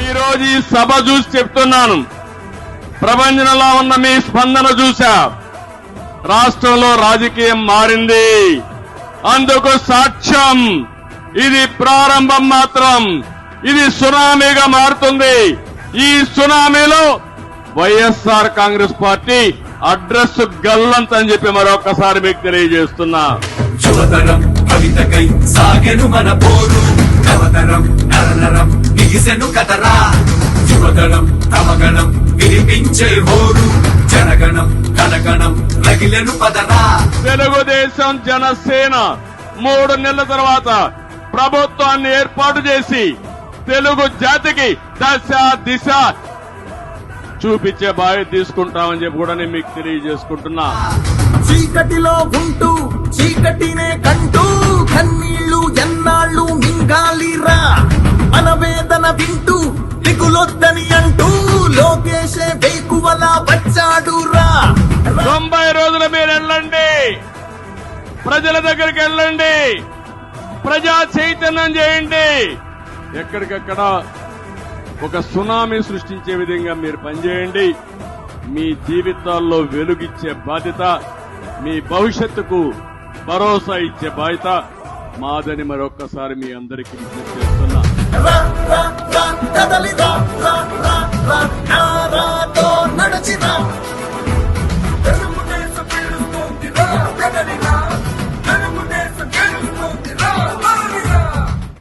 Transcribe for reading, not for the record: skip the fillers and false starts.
ఈ రోజు ఈ సభ చూసి చెప్తున్నాను, ప్రపంచంలో ఉన్న మీ స్పందన చూసా, రాష్ట్రంలో రాజకీయం మారింది. అందుకు సాక్ష్యం ఇది ప్రారంభం మాత్రం. ఇది సునామీగా మారుతుంది. ఈ సునామీలో వైఎస్ఆర్ కాంగ్రెస్ పార్టీ అడ్రస్ గల్లంత అని చెప్పి మరొకసారి మీకు తెలియజేస్తున్నా. యువతరం కవితకై సాగెను మన పోరు, నవతరం నరనరం బిగిసెను కదరా. యువతరం తమగణం వినిపించే హోరు, జనగణం కనగణం రగిలెను పదరా. తెలుగుదేశం జనసేన 3 నెలల తర్వాత ప్రభుత్వాన్ని ఏర్పాటు చేసి తెలుగు జాతికి దశ దిశ చూపించే బాధ్యత తీసుకుంటామని చెప్పి కూడా నేను మీకు తెలియజేసుకుంటున్నా. చీకటిలో ఉంటూ చీకటినే కంటూ కన్నీళ్లు ఎన్నాళ్ళు మింగాలిరా, మన వేదన వింటూ దిగులొద్దని అంటూ లోకేశే వేకువలా వచ్చాడురా. 90 రోజులు మీరు వెళ్ళండి, ప్రజల దగ్గరికి వెళ్ళండి, ప్రజా చైతన్యం చేయండి. ఎక్కడికక్కడ ఒక సునామీ సృష్టించే విధంగా మీరు పనిచేయండి. మీ జీవితాల్లో వెలుగిచ్చే బాధ్యత, మీ భవిష్యత్తుకు భరోసా ఇచ్చే బాధ్యత మాదని మరొక్కసారి మీ అందరికీ విజ్ఞప్తి చేస్తున్నా.